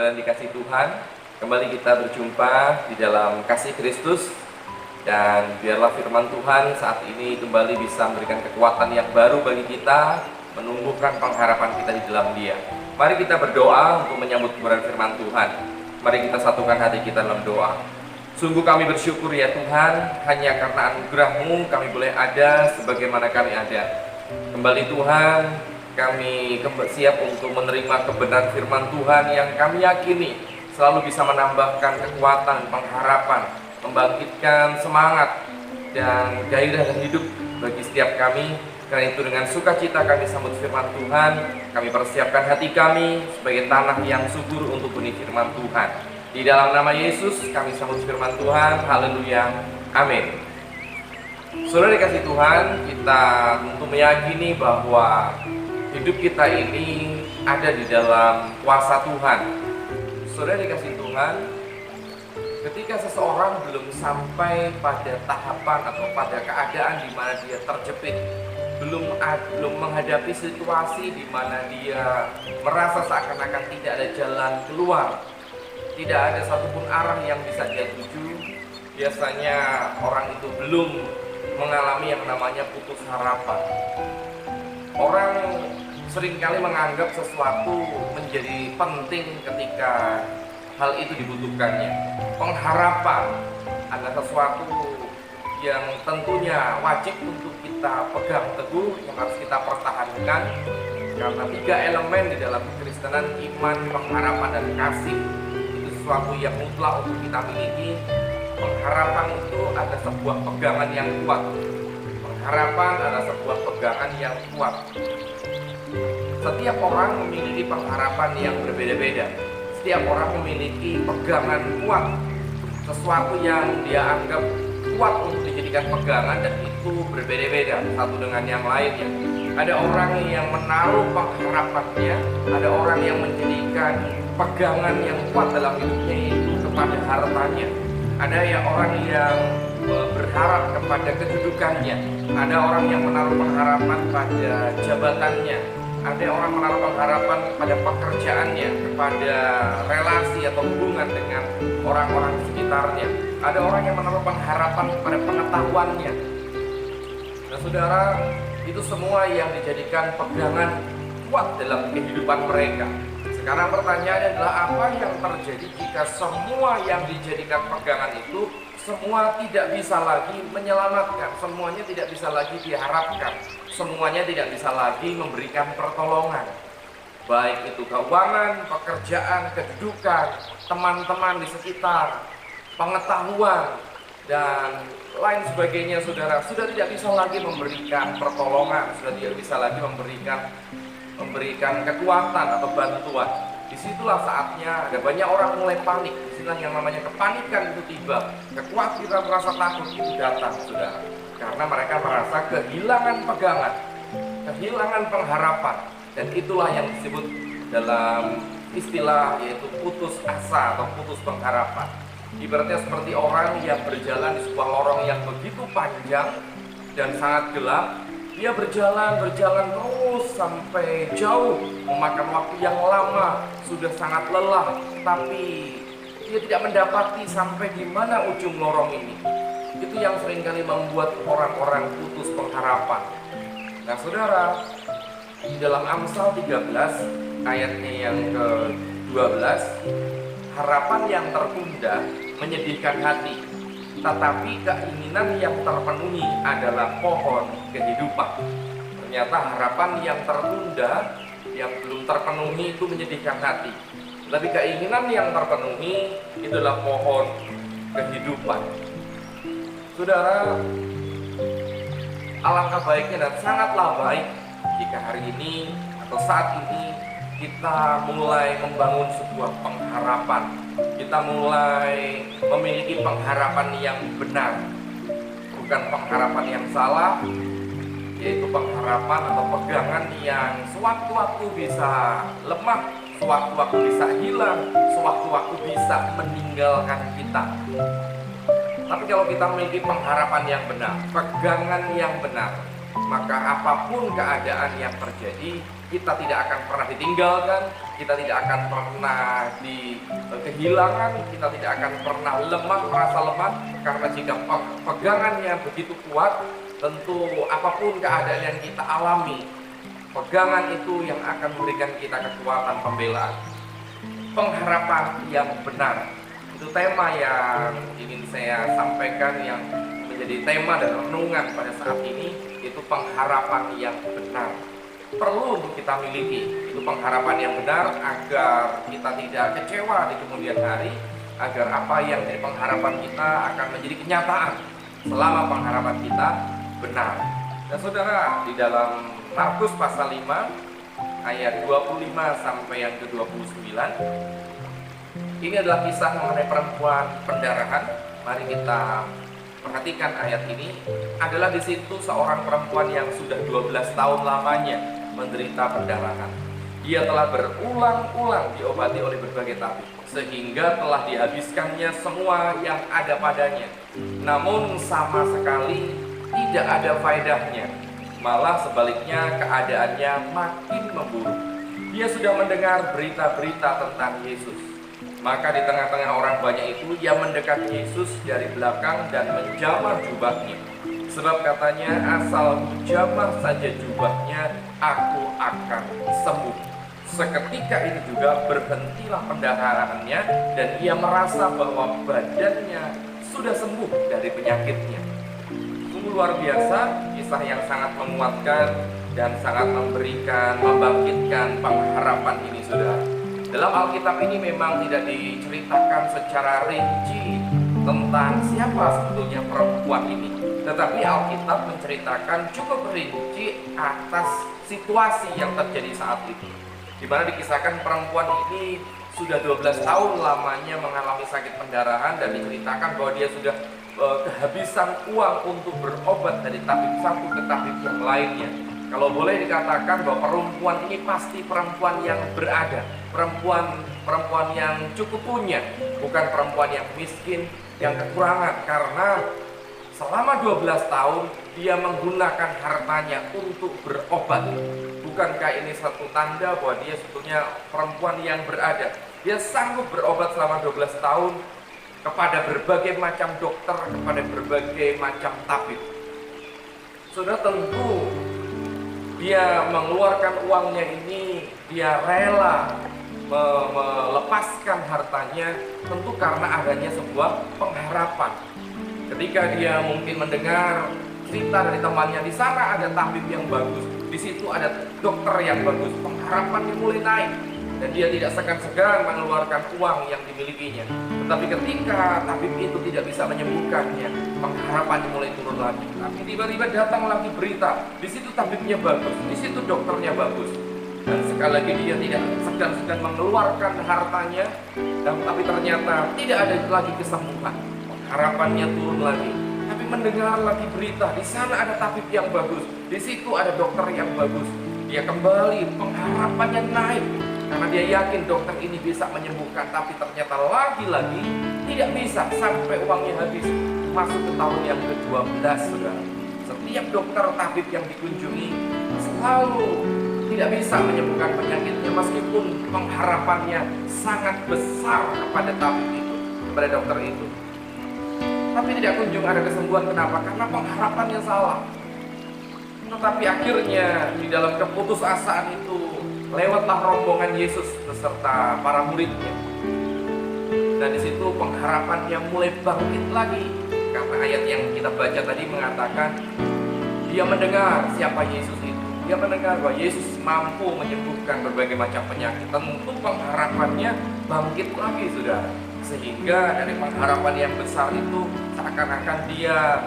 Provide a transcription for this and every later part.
saudara dikasih Tuhan, kembali kita berjumpa di dalam kasih Kristus. Dan biarlah firman Tuhan saat ini kembali bisa memberikan kekuatan yang baru bagi kita, menumbuhkan pengharapan kita di dalam Dia. Mari kita berdoa untuk menyambut kebenaran firman Tuhan. Mari kita satukan hati kita dalam doa. Sungguh kami bersyukur ya Tuhan, hanya karena anugerah-Mu kami boleh ada sebagaimana kami ada. Kembali Tuhan, kami siap untuk menerima kebenaran firman Tuhan yang kami yakini selalu bisa menambahkan kekuatan, pengharapan, membangkitkan semangat dan gairah dan hidup bagi setiap kami. Karena itu dengan sukacita kami sambut firman Tuhan. Kami persiapkan hati kami sebagai tanah yang subur untuk benih firman Tuhan. Di dalam nama Yesus kami sambut firman Tuhan. Haleluya. Amin. Saudara dikasih Tuhan, kita tentu meyakini bahwa hidup kita ini ada di dalam kuasa Tuhan. Saudara dikasih Tuhan, ketika seseorang belum sampai pada tahapan atau pada keadaan di mana dia terjepit, belum menghadapi situasi di mana dia merasa seakan-akan tidak ada jalan keluar, tidak ada satupun arah yang bisa dia tuju, biasanya orang itu belum mengalami yang namanya putus harapan. Orang seringkali menganggap sesuatu menjadi penting ketika hal itu dibutuhkannya. Pengharapan adalah sesuatu yang tentunya wajib untuk kita pegang teguh, yang harus kita pertahankan. Karena 3 elemen di dalam kekristenan, iman, pengharapan, dan kasih, itu sesuatu yang mutlak untuk kita miliki. Pengharapan itu ada sebuah pegangan yang kuat. Pengharapan adalah sebuah pegangan yang kuat. Setiap orang memiliki pengharapan yang berbeda-beda. Setiap orang memiliki pegangan kuat, sesuatu yang dia anggap kuat untuk dijadikan pegangan, dan itu berbeda-beda satu dengan yang lainnya. Ada orang yang menaruh pengharapannya, ada orang yang menjadikan pegangan yang kuat dalam hidupnya itu kepada hartanya. Ada yang orang yang berharap kepada kedudukannya, ada orang yang menaruh pengharapan pada jabatannya, ada orang menaruh pengharapan kepada pekerjaannya, kepada relasi atau hubungan dengan orang-orang di sekitarnya. Ada orang yang menaruh pengharapan kepada pengetahuannya. Nah saudara, itu semua yang dijadikan pegangan kuat dalam kehidupan mereka. Sekarang pertanyaannya adalah, apa yang terjadi jika semua yang dijadikan pegangan itu semua tidak bisa lagi menyelamatkan, semuanya tidak bisa lagi diharapkan, semuanya tidak bisa lagi memberikan pertolongan, baik itu keuangan, pekerjaan, kedudukan, teman-teman di sekitar, pengetahuan, dan lain sebagainya. Saudara, sudah tidak bisa lagi memberikan pertolongan, sudah tidak bisa lagi memberikan kekuatan atau bantuan. Disitulah saatnya ada banyak orang mulai panik. Disitulah yang namanya kepanikan itu tiba, kekhawatiran, rasa takut itu datang, saudara. Karena mereka merasa kehilangan pegangan, kehilangan pengharapan, dan itulah yang disebut dalam istilah yaitu putus asa atau putus pengharapan. Ibaratnya seperti orang yang berjalan di sebuah lorong yang begitu panjang dan sangat gelap. Dia berjalan terus sampai jauh, memakan waktu yang lama, sudah sangat lelah, tapi dia tidak mendapati sampai di mana ujung lorong ini. Itu yang seringkali membuat orang-orang putus pengharapan. Nah saudara, di dalam Amsal 13 ayatnya yang ke-12, harapan yang tertunda menyedihkan hati, tetapi keinginan yang terpenuhi adalah pohon kehidupan. Ternyata harapan yang tertunda, yang belum terpenuhi itu menyedihkan hati, tapi keinginan yang terpenuhi itu adalah pohon kehidupan. Saudara, alangkah baiknya dan sangatlah baik jika hari ini atau saat ini kita mulai membangun sebuah pengharapan. Kita mulai memiliki pengharapan yang benar, bukan pengharapan yang salah, yaitu pengharapan atau pegangan yang sewaktu-waktu bisa lemah, sewaktu-waktu bisa hilang, sewaktu-waktu bisa meninggalkan kita. Tapi kalau kita memiliki pengharapan yang benar, pegangan yang benar, maka apapun keadaan yang terjadi, kita tidak akan pernah ditinggalkan, kita tidak akan pernah kehilangan, kita tidak akan pernah lemah, merasa lemah, karena jika pegangannya begitu kuat, tentu apapun keadaan yang kita alami, pegangan itu yang akan memberikan kita kekuatan pembelaan. Pengharapan yang benar, itu tema yang ingin saya sampaikan, yang menjadi tema dan renungan pada saat ini, itu pengharapan yang benar. Perlu untuk kita miliki, itu pengharapan yang benar, agar kita tidak kecewa di kemudian hari, agar apa yang jadi pengharapan kita akan menjadi kenyataan selama pengharapan kita benar. Dan saudara, di dalam Markus pasal 5 ayat 25 sampai yang ke-29, ini adalah kisah mengenai perempuan pendarahan. Mari kita perhatikan ayat ini. Adalah di situ seorang perempuan yang sudah 12 tahun lamanya menderita pendarahan. Dia telah berulang-ulang diobati oleh berbagai tabib, sehingga telah dihabiskannya semua yang ada padanya. Namun sama sekali tidak ada faedahnya. Malah sebaliknya keadaannya makin memburuk. Dia sudah mendengar berita-berita tentang Yesus. Maka di tengah-tengah orang banyak itu, ia mendekat Yesus dari belakang dan menjamah jubahnya. Sebab katanya, asal jamah saja jubahnya, aku akan sembuh. Seketika itu juga berhentilah pendarahannya, dan ia merasa bahwa badannya sudah sembuh dari penyakitnya. Sungguh luar biasa, kisah yang sangat menguatkan dan sangat membangkitkan pengharapan ini, saudara. Dalam Alkitab ini memang tidak diceritakan secara rinci tentang siapa sebetulnya perempuan ini, tetapi Alkitab menceritakan cukup rinci atas situasi yang terjadi saat itu, di mana dikisahkan perempuan ini sudah 12 tahun lamanya mengalami sakit pendarahan, dan diceritakan bahwa dia sudah kehabisan uang untuk berobat dari tabib satu ke tabib yang lainnya. Kalau boleh dikatakan bahwa perempuan ini pasti perempuan yang berada, perempuan yang cukup punya, bukan perempuan yang miskin, yang kekurangan, karena selama 12 tahun dia menggunakan hartanya untuk berobat. Bukankah ini satu tanda bahwa dia sebetulnya perempuan yang berada? Dia sanggup berobat selama 12 tahun kepada berbagai macam dokter, kepada berbagai macam tabib. Sudah tentu dia mengeluarkan uangnya ini, dia rela melepaskan hartanya, tentu karena adanya sebuah pengharapan. Ketika dia mungkin mendengar cerita dari temannya, di sana ada tabib yang bagus, di situ ada dokter yang bagus, pengharapannya mulai naik, dan dia tidak segan-segan mengeluarkan uang yang dimilikinya. Tetapi ketika tabib itu tidak bisa menyembuhkannya, pengharapannya mulai turun lagi. Tapi tiba-tiba datang lagi berita, di situ tabibnya bagus, di situ dokternya bagus, dan sekali lagi dia tidak segan-segan mengeluarkan hartanya, dan tapi ternyata tidak ada lagi kesembuhan. Pengharapannya turun lagi. Tapi mendengar lagi berita, di sana ada tabib yang bagus, di situ ada dokter yang bagus. Dia kembali, pengharapannya naik, karena dia yakin dokter ini bisa menyembuhkan. Tapi ternyata lagi-lagi tidak bisa, sampai uangnya habis. Masuk ke tahun yang ke-12, saudara. Setiap dokter tabib yang dikunjungi selalu tidak bisa menyembuhkan penyakitnya, meskipun pengharapannya sangat besar kepada tabib itu, kepada dokter itu. Tapi tidak kunjung ada kesembuhan. Kenapa? Karena pengharapannya salah. Tetapi akhirnya di dalam keputusasaan itu lewatlah rombongan Yesus beserta para muridnya. Dan di situ pengharapannya mulai bangkit lagi. Karena ayat yang kita baca tadi mengatakan dia mendengar siapa Yesus itu. Dia mendengar bahwa Yesus mampu menyembuhkan berbagai macam penyakit. Tentu pengharapannya bangkit lagi, saudara. Sehingga dari pengharapan yang besar itu seakan-akan dia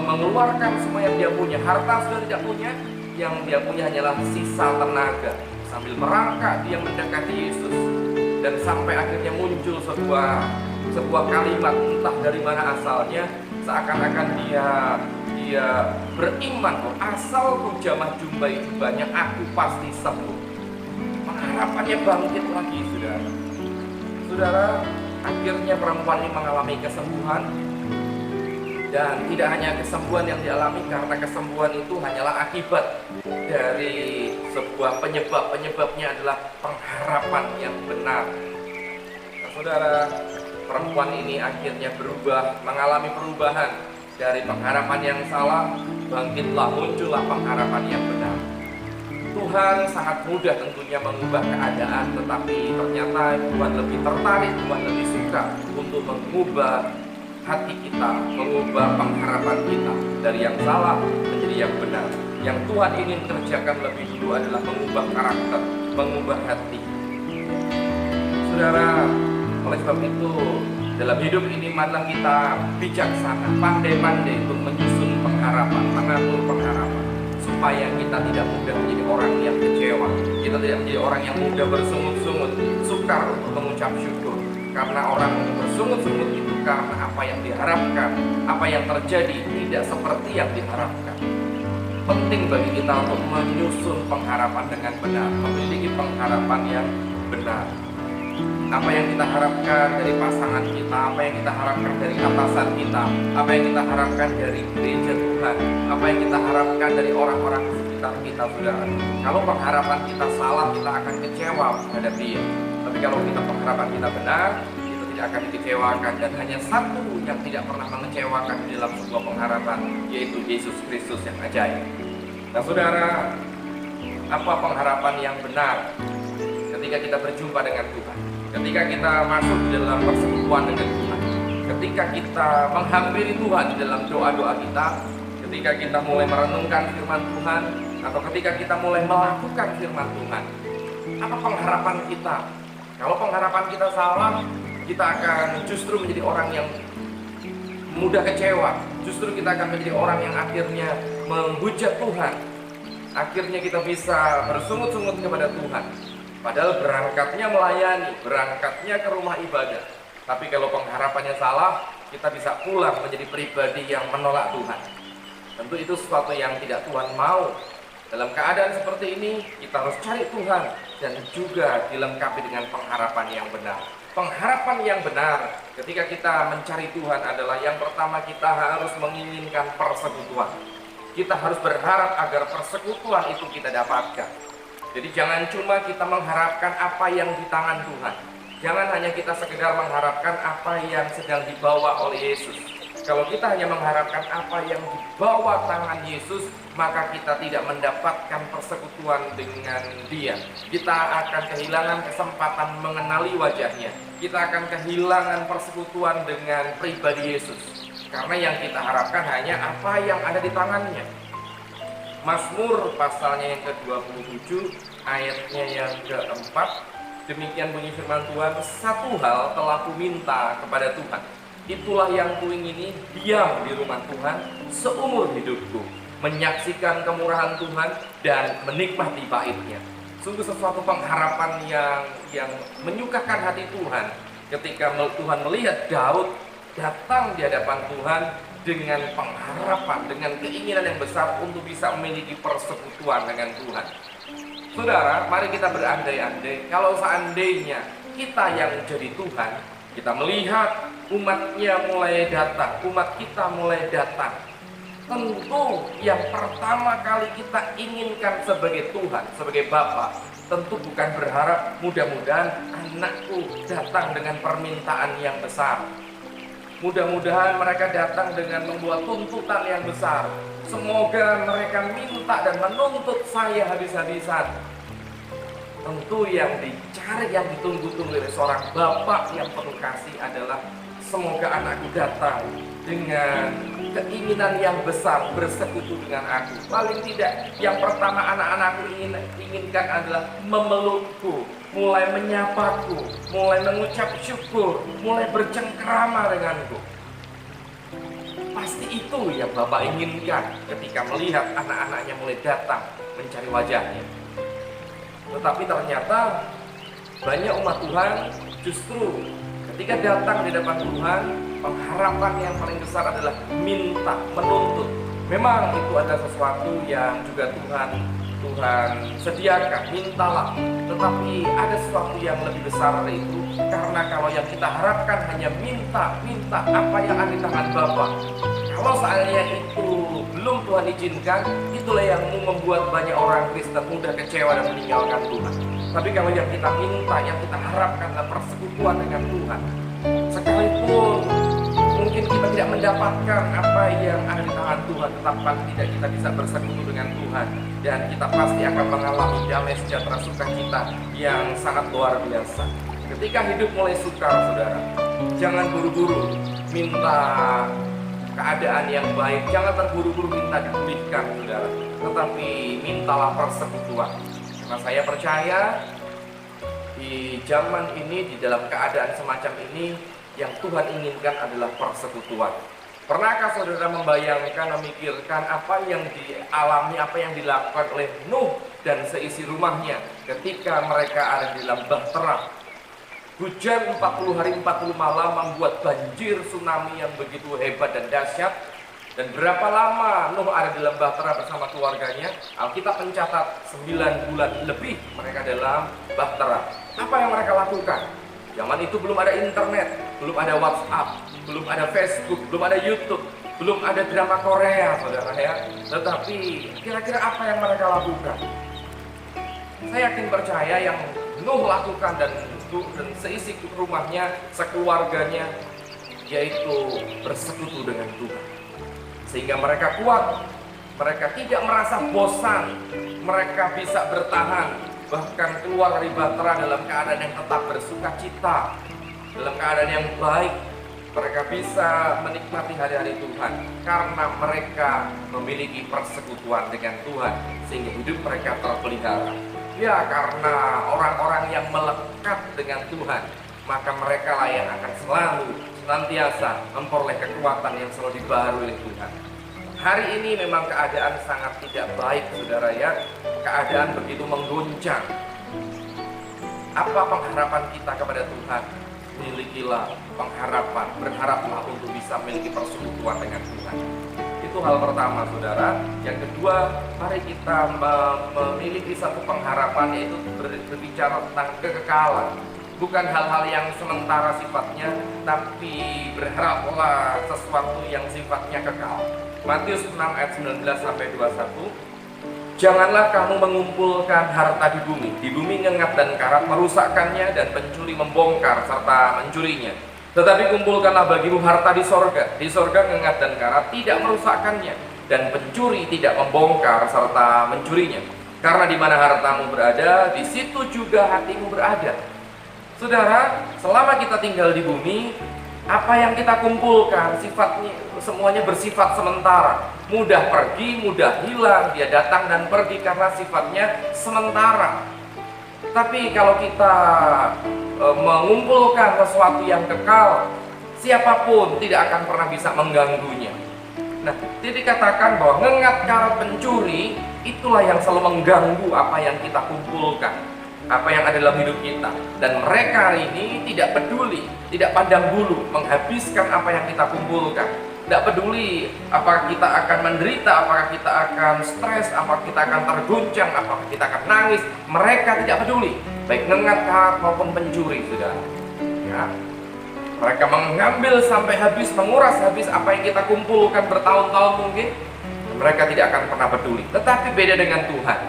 mengeluarkan semua yang dia punya. Harta sudah tidak punya, yang dia punya hanyalah sisa tenaga. Sambil merangkak dia mendekati Yesus, dan sampai akhirnya muncul sebuah kalimat, entah dari mana asalnya, seakan-akan dia beriman bahwa asal ku jamah jumbai jubahnya, aku pasti sembuh. Pengharapannya bangkit lagi, saudara. Saudara, akhirnya perempuan ini mengalami kesembuhan. Dan tidak hanya kesembuhan yang dialami, karena kesembuhan itu hanyalah akibat dari sebuah penyebab. Penyebabnya adalah pengharapan yang benar. Nah, saudara, perempuan ini akhirnya berubah, mengalami perubahan dari pengharapan yang salah, bangkitlah, muncullah pengharapan yang benar. Tuhan sangat mudah tentunya mengubah keadaan, tetapi ternyata Tuhan lebih tertarik, Tuhan lebih suka untuk mengubah hati kita, mengubah pengharapan kita dari yang salah menjadi yang benar. Yang Tuhan ingin kerjakan lebih dulu adalah mengubah karakter, mengubah hati. Saudara, oleh sebab itu dalam hidup ini marilah kita bijaksana, pandai-pandai untuk menyusun pengharapan, mengatur pengharapan, supaya kita tidak mudah menjadi orang yang kecewa, kita tidak menjadi orang yang mudah bersungut-sungut, sukar untuk mengucap syukur. Karena orang bersungut-sungut itu karena apa yang diharapkan, apa yang terjadi tidak seperti yang diharapkan. Penting bagi kita untuk menyusun pengharapan dengan benar, memiliki pengharapan yang benar. Apa yang kita harapkan dari pasangan kita, apa yang kita harapkan dari atasan kita, apa yang kita harapkan dari gereja Tuhan, apa yang kita harapkan dari orang-orang sekitar kita, saudara. Kalau pengharapan kita salah, kita akan kecewa terhadap dia. Tapi kalau kita pengharapan kita benar, kita tidak akan dikecewakan. Dan hanya satu yang tidak pernah mengecewakan di dalam sebuah pengharapan, yaitu Yesus Kristus yang ajaib. Nah, saudara, apa pengharapan yang benar ketika kita berjumpa dengan Tuhan, ketika kita masuk di dalam persekutuan dengan Tuhan, ketika kita menghampiri Tuhan di dalam doa-doa kita, ketika kita mulai merenungkan firman Tuhan, atau ketika kita mulai melakukan firman Tuhan? Apa pengharapan kita? Kalau pengharapan kita salah, kita akan justru menjadi orang yang mudah kecewa. Justru kita akan menjadi orang yang akhirnya menghujat Tuhan. Akhirnya kita bisa bersungut-sungut kepada Tuhan. Padahal berangkatnya melayani, berangkatnya ke rumah ibadah. Tapi kalau pengharapannya salah, kita bisa pulang menjadi pribadi yang menolak Tuhan. Tentu itu sesuatu yang tidak Tuhan mau. Dalam keadaan seperti ini, kita harus cari Tuhan dan juga dilengkapi dengan pengharapan yang benar. Pengharapan yang benar ketika kita mencari Tuhan adalah yang pertama, kita harus menginginkan persekutuan. Kita harus berharap agar persekutuan itu kita dapatkan. Jadi jangan cuma kita mengharapkan apa yang di tangan Tuhan. Jangan hanya kita sekedar mengharapkan apa yang sedang dibawa oleh Yesus. Kalau kita hanya mengharapkan apa yang dibawa tangan Yesus, maka kita tidak mendapatkan persekutuan dengan Dia. Kita akan kehilangan kesempatan mengenali wajahnya. Kita akan kehilangan persekutuan dengan pribadi Yesus. Karena yang kita harapkan hanya apa yang ada di tangannya. Mazmur pasalnya yang ke-27, ayatnya yang ke-4, demikian bunyi firman Tuhan, satu hal telah kuminta kepada Tuhan, itulah yang kuingini, diam di rumah Tuhan seumur hidupku, menyaksikan kemurahan Tuhan dan menikmati baitnya. Sungguh sesuatu pengharapan yang menyukakan hati Tuhan ketika Tuhan melihat Daud datang di hadapan Tuhan dengan pengharapan, dengan keinginan yang besar untuk bisa memiliki persekutuan dengan Tuhan. Saudara, mari kita berandai-andai kalau seandainya kita yang jadi Tuhan, kita melihat umatnya mulai datang, umat kita mulai datang. Tentu yang pertama kali kita inginkan sebagai Tuhan, sebagai Bapa, tentu bukan berharap mudah-mudahan anakku datang dengan permintaan yang besar. Mudah-mudahan mereka datang dengan membuat tuntutan yang besar. Semoga mereka minta dan menuntut saya habis-habisan. Tentu yang dicari, yang ditunggu-tunggu oleh seorang bapak yang penuh kasih adalah semoga anakku datang dengan keinginan yang besar bersekutu dengan aku. Paling tidak, yang pertama anak-anakku inginkan adalah memelukku, mulai menyapaku, mulai mengucap syukur, mulai bercengkrama denganku. Pasti itu yang Bapak inginkan ketika melihat anak-anaknya mulai datang mencari wajahnya. Tetapi ternyata banyak umat Tuhan justru ketika datang di depan Tuhan, pengharapan yang paling besar adalah minta, menuntut. Memang itu ada sesuatu yang juga Tuhan sediakan, mintalah. Tetapi ada sesuatu yang lebih besar dari itu. Karena kalau yang kita harapkan hanya minta apa yang ada di tangan Bapa, Kalau seandainya itu belum Tuhan izinkan, itulah yang membuat banyak orang Kristen mudah kecewa dan meninggalkan Tuhan. Tapi kalau yang kita minta, yang kita harapkan adalah persekutuan dengan Tuhan, sekalipun mungkin kita tidak mendapatkan apa yang ada di tangan Tuhan, tetapi paling tidak kita bisa bersekutu dengan Tuhan, dan kita pasti akan mengalami damai sejahtera sukacita yang sangat luar biasa. Ketika hidup mulai sukar, saudara, jangan buru-buru minta keadaan yang baik, jangan terburu-buru minta dipulihkan, saudara, tetapi mintalah persekutuan. Karena saya percaya di zaman ini, di dalam keadaan semacam ini, yang Tuhan inginkan adalah persekutuan. Pernahkah saudara membayangkan, memikirkan apa yang dialami, apa yang dilakukan oleh Nuh dan seisi rumahnya ketika mereka ada di dalam bahtera? Hujan 40 hari 40 malam membuat banjir tsunami yang begitu hebat dan dahsyat. Dan berapa lama Nuh ada di dalam bahtera bersama keluarganya? Alkitab mencatat 9 bulan lebih mereka dalam bahtera. Apa yang mereka lakukan? Zaman itu belum ada internet, belum ada WhatsApp, belum ada Facebook, belum ada YouTube, belum ada drama Korea, saudara ya. Tetapi kira-kira apa yang mereka lakukan? Saya yakin percaya yang Nuh lakukan dan seisi rumahnya, sekeluarganya, yaitu bersekutu dengan Tuhan. Sehingga mereka kuat, mereka tidak merasa bosan, mereka bisa bertahan, bahkan keluar dari bahtera dalam keadaan yang tetap bersuka cita, dalam keadaan yang baik. Mereka bisa menikmati hari-hari Tuhan karena mereka memiliki persekutuan dengan Tuhan, sehingga hidup mereka terpelihara. Ya, karena orang-orang yang melekat dengan Tuhan, maka mereka lah yang akan selalu senantiasa memperoleh kekuatan yang selalu dibaharui oleh Tuhan. Hari ini memang keadaan sangat tidak baik, saudara ya. Keadaan begitu mengguncang. Apa pengharapan kita kepada Tuhan? Milikilah pengharapan, berharaplah untuk bisa memiliki persekutuan dengan Tuhan. Itu hal pertama, saudara. Yang kedua, mari kita memiliki satu pengharapan, yaitu berbicara tentang kekekalan. Bukan hal-hal yang sementara sifatnya, tapi berharaplah sesuatu yang sifatnya kekal. Matius 6 ayat 19 sampai 21. Janganlah kamu mengumpulkan harta di bumi. Di bumi ngengat dan karat merusakkannya, dan pencuri membongkar serta mencurinya. Tetapi kumpulkanlah bagimu harta di sorga. Di sorga ngengat dan karat tidak merusakkannya, dan pencuri tidak membongkar serta mencurinya. Karena di mana hartamu berada, di situ juga hatimu berada. Saudara, selama kita tinggal di bumi, apa yang kita kumpulkan sifatnya semuanya bersifat sementara, mudah pergi, mudah hilang, dia datang dan pergi karena sifatnya sementara. Tapi kalau kita mengumpulkan sesuatu yang kekal, siapapun tidak akan pernah bisa mengganggunya. Nah, jadi dikatakan bahwa ngengat karat pencuri itulah yang selalu mengganggu apa yang kita kumpulkan, apa yang ada dalam hidup kita. Dan mereka ini tidak peduli, tidak pandang bulu, menghabiskan apa yang kita kumpulkan. Tidak peduli apakah kita akan menderita, apakah kita akan stres, apakah kita akan terguncang, apakah kita akan nangis. Mereka tidak peduli, baik ngengat karat maupun pencuri, saudara. Ya. Mereka mengambil sampai habis, menguras habis apa yang kita kumpulkan bertahun-tahun mungkin. Mereka tidak akan pernah peduli. Tetapi beda dengan Tuhan.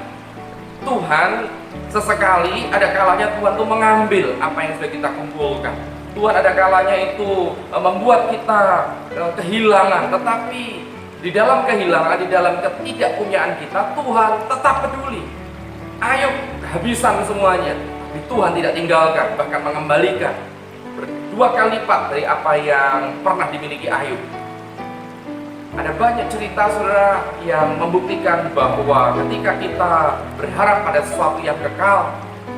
Tuhan sesekali ada kalanya Tuhan itu mengambil apa yang sudah kita kumpulkan. Tuhan ada kalanya itu membuat kita kehilangan, tetapi di dalam kehilangan, di dalam ketidakpunyaan kita, Tuhan tetap peduli. Ayub kehabisan semuanya, tapi Tuhan tidak tinggalkan, bahkan mengembalikan 2 kali lipat dari apa yang pernah dimiliki Ayub. Ada banyak cerita, saudara, yang membuktikan bahwa ketika kita berharap pada sesuatu yang kekal,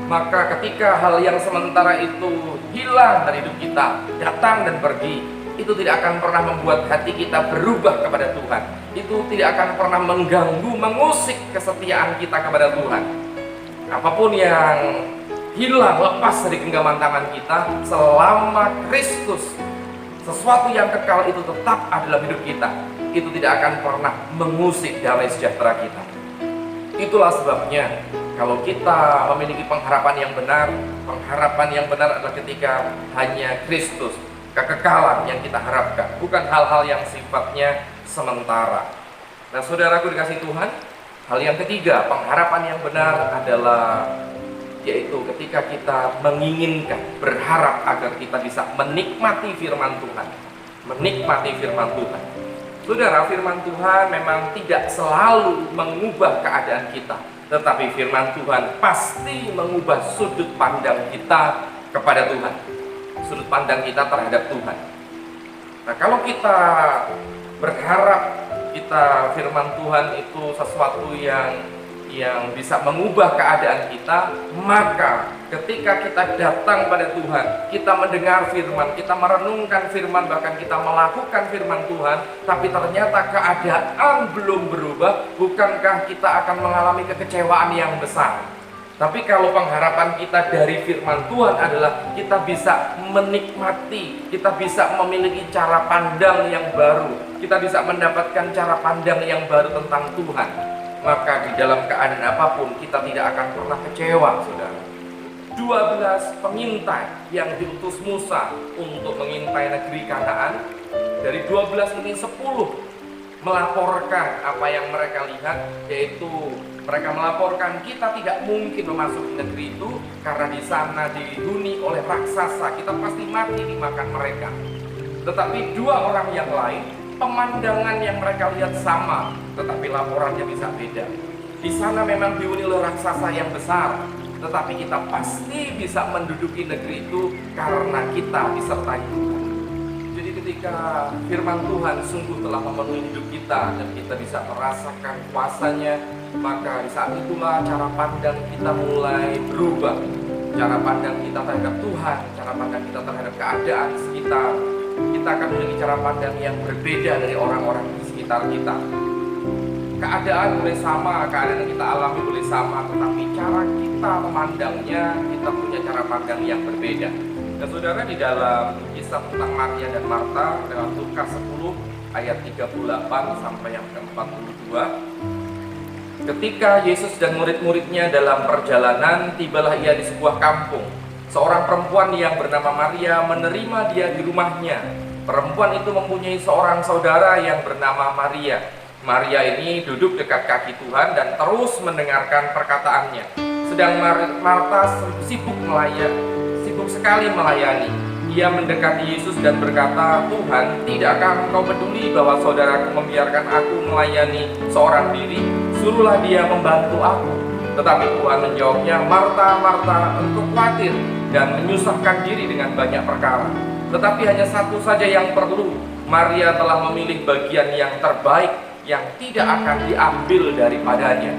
maka ketika hal yang sementara itu hilang dari hidup kita, datang dan pergi, itu tidak akan pernah membuat hati kita berubah kepada Tuhan. Itu tidak akan pernah mengganggu, mengusik kesetiaan kita kepada Tuhan. Apapun yang hilang, lepas dari genggaman tangan kita, selama Kristus, sesuatu yang kekal itu tetap ada dalam hidup kita. Itu tidak akan pernah mengusik damai sejahtera kita. Itulah sebabnya kalau kita memiliki pengharapan yang benar adalah ketika hanya Kristus, kekekalan yang kita harapkan, bukan hal-hal yang sifatnya sementara. Nah, saudaraku dikasih Tuhan, hal yang ketiga, pengharapan yang benar adalah yaitu ketika kita menginginkan, berharap agar kita bisa menikmati firman Tuhan. Menikmati firman Tuhan. Saudara, firman Tuhan memang tidak selalu mengubah keadaan kita, tetapi firman Tuhan pasti mengubah sudut pandang kita kepada Tuhan, sudut pandang kita terhadap Tuhan. Nah, kalau kita berharap firman Tuhan itu sesuatu yang bisa mengubah keadaan kita, maka ketika kita datang pada Tuhan, kita mendengar firman, kita merenungkan firman, bahkan kita melakukan firman Tuhan, tapi ternyata keadaan belum berubah, bukankah kita akan mengalami kekecewaan yang besar? Tapi kalau pengharapan kita dari firman Tuhan adalah kita bisa menikmati, kita bisa memiliki cara pandang yang baru, kita bisa mendapatkan cara pandang yang baru tentang Tuhan, maka di dalam keadaan apapun kita tidak akan pernah kecewa, saudara. 12 pengintai yang diutus Musa untuk mengintai negeri Kanaan, dari 12 ini 10 melaporkan apa yang mereka lihat, yaitu mereka melaporkan kita tidak mungkin memasuki negeri itu karena di sana dihuni oleh raksasa, kita pasti mati dimakan mereka. Tetapi 2 orang yang lain, pemandangan yang mereka lihat sama, tetapi laporannya bisa beda. Di sana memang dihuni oleh raksasa yang besar, tetapi kita pasti bisa menduduki negeri itu karena kita disertai Tuhan. Jadi ketika firman Tuhan sungguh telah memenuhi hidup kita dan kita bisa merasakan kuasanya, maka di saat itulah cara pandang kita mulai berubah. Cara pandang kita terhadap Tuhan, cara pandang kita terhadap keadaan sekitar, kita akan memiliki cara pandang yang berbeda dari orang-orang di sekitar kita. Keadaan boleh sama, keadaan yang kita alami boleh sama, tetapi cara kita memandangnya, kita punya cara pandang yang berbeda. Dan saudara, di dalam kisah tentang Maria dan Marta dalam Lukas 10 ayat 38 sampai yang ke-42, ketika Yesus dan murid-muridnya dalam perjalanan, tibalah ia di sebuah kampung. Seorang perempuan yang bernama Maria menerima dia di rumahnya. Perempuan itu mempunyai seorang saudara yang bernama Maria. Maria ini duduk dekat kaki Tuhan dan terus mendengarkan perkataannya. Sedang Marta sibuk sekali melayani. Ia mendekati Yesus dan berkata, "Tuhan, tidakkah Engkau peduli bahwa saudaraku membiarkan aku melayani seorang diri? Suruhlah dia membantu aku." Tetapi Tuhan menjawabnya, "Marta, Marta, engkau khawatir dan menyusahkan diri dengan banyak perkara. Tetapi hanya satu saja yang perlu. Maria telah memilih bagian yang terbaik yang tidak akan diambil daripadanya."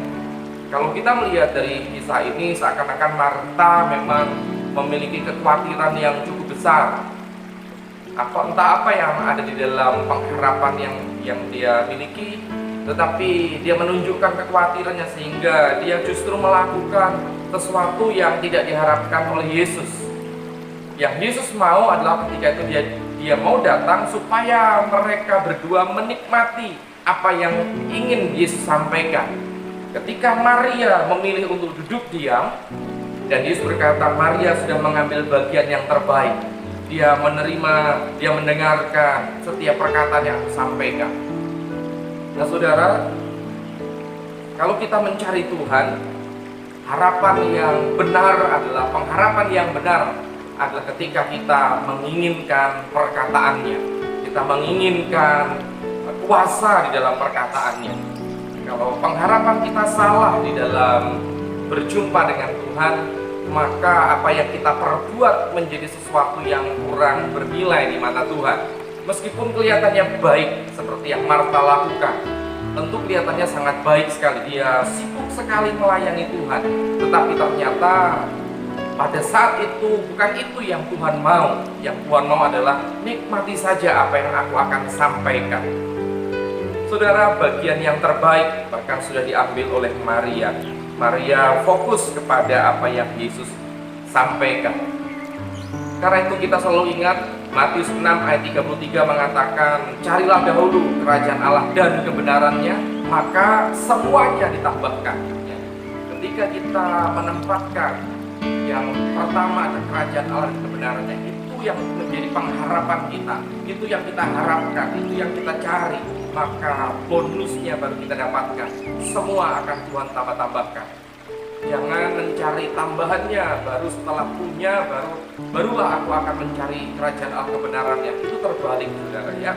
Kalau kita melihat dari kisah ini, seakan-akan Marta memang memiliki kekhawatiran yang cukup besar. Entah apa yang ada di dalam pengharapan yang dia miliki, tetapi dia menunjukkan kekhawatirannya sehingga dia justru melakukan sesuatu yang tidak diharapkan oleh Yesus. Yang Yesus mau adalah ketika itu dia mau datang supaya mereka berdua menikmati apa yang ingin Yesus sampaikan. Ketika Maria memilih untuk duduk diam, dan Yesus berkata, Maria sudah mengambil bagian yang terbaik. Dia menerima, dia mendengarkan setiap perkataan yang aku sampaikan. Nah saudara, kalau kita mencari Tuhan, harapan yang benar adalah, pengharapan yang benar adalah ketika kita menginginkan perkataannya, kita menginginkan kuasa di dalam perkataannya. Kalau pengharapan kita salah di dalam berjumpa dengan Tuhan, maka apa yang kita perbuat menjadi sesuatu yang kurang bernilai di mata Tuhan. Meskipun kelihatannya baik seperti yang Marta lakukan, tentu kelihatannya sangat baik sekali, dia sibuk sekali melayani Tuhan, tetapi ternyata pada saat itu bukan itu yang Tuhan mau. Yang Tuhan mau adalah nikmati saja apa yang aku akan sampaikan. Saudara, bagian yang terbaik bahkan sudah diambil oleh Maria. Maria fokus kepada apa yang Yesus sampaikan. Karena itu kita selalu ingat Matius 6 ayat 33 mengatakan, carilah dahulu kerajaan Allah dan kebenarannya, maka semuanya ditambahkan. Ketika kita menempatkan yang pertama ada kerajaan Allah dan kebenarannya, itu yang menjadi pengharapan kita, itu yang kita harapkan, itu yang kita cari. maka bonusnya baru kita dapatkan. Semua akan Tuhan tambah-tambahkan. Jangan mencari tambahannya, baru setelah punya, barulah aku akan mencari kerajaan Allah kebenarannya. Itu terbalik, saudara ya.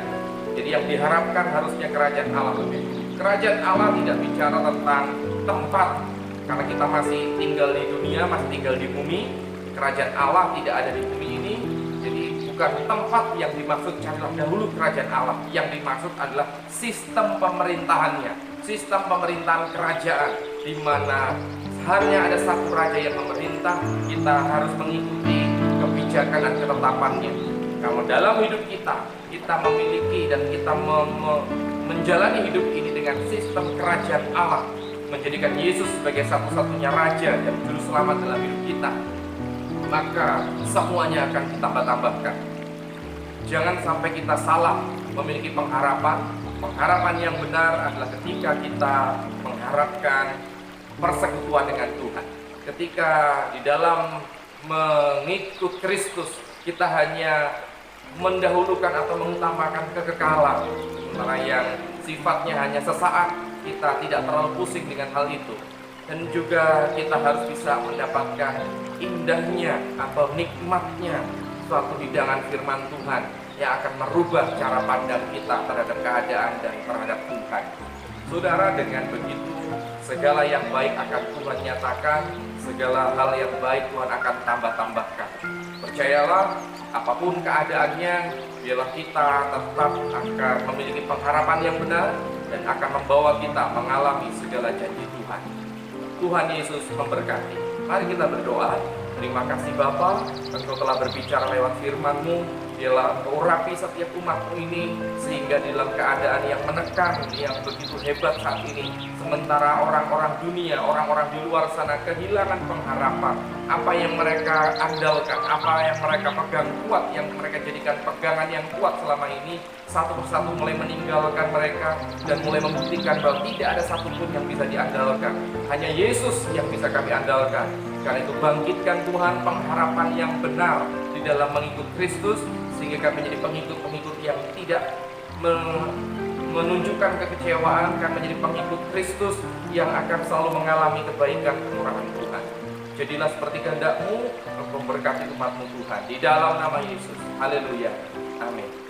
Jadi yang diharapkan harusnya kerajaan Allah lebih. Kerajaan Allah tidak bicara tentang tempat, karena kita masih tinggal di dunia, masih tinggal di bumi. Kerajaan Allah tidak ada di bumi ini. Jadi bukan tempat yang dimaksud, carilah dahulu kerajaan Allah. Yang dimaksud adalah sistem pemerintahannya, sistem pemerintahan kerajaan, di mana hanya ada satu raja yang memerintah. Kita harus mengikuti kebijakan dan ketetapannya. Kalau dalam hidup kita memiliki dan kita menjalani hidup ini dengan sistem kerajaan Allah, menjadikan Yesus sebagai satu-satunya raja dan juru selamat dalam hidup kita, maka semuanya akan ditambah-tambahkan. Jangan sampai kita salah memiliki pengharapan. Pengharapan yang benar adalah ketika kita mengharapkan persekutuan dengan Tuhan. Ketika di dalam mengikut Kristus kita hanya mendahulukan atau mengutamakan kekekalan, sementara yang sifatnya hanya sesaat, kita tidak terlalu pusing dengan hal itu. Dan juga kita harus bisa mendapatkan indahnya atau nikmatnya suatu hidangan firman Tuhan yang akan merubah cara pandang kita terhadap keadaan dan terhadap Tuhan. Saudara, dengan begitu segala yang baik akan Tuhan nyatakan, segala hal yang baik Tuhan akan tambah-tambahkan. Percayalah, apapun keadaannya, biarlah kita tetap akan memiliki pengharapan yang benar dan akan membawa kita mengalami segala janji Tuhan. Tuhan Yesus memberkati. Mari kita berdoa. Terima kasih Bapa, Engkau telah berbicara lewat firman-Mu. Biarlah Engkau urapi setiap umat-Mu ini, sehingga di dalam keadaan yang menekan, yang begitu hebat saat ini, sementara orang-orang dunia, orang-orang di luar sana kehilangan pengharapan. Apa yang mereka andalkan, apa yang mereka pegang kuat, yang mereka jadikan pegangan yang kuat selama ini, satu persatu mulai meninggalkan mereka dan mulai membuktikan bahwa tidak ada satupun yang bisa diandalkan. Hanya Yesus yang bisa kami andalkan. Karena itu bangkitkan Tuhan pengharapan yang benar di dalam mengikut Kristus, sehingga kami menjadi pengikut-pengikut yang tidak menunjukkan kekecewaan, kami menjadi pengikut Kristus yang akan selalu mengalami kebaikan kemurahan Tuhan. Jadilah seperti kehendak-Mu, memberkati umat-Mu Tuhan. Di dalam nama Yesus. Haleluya. Amin.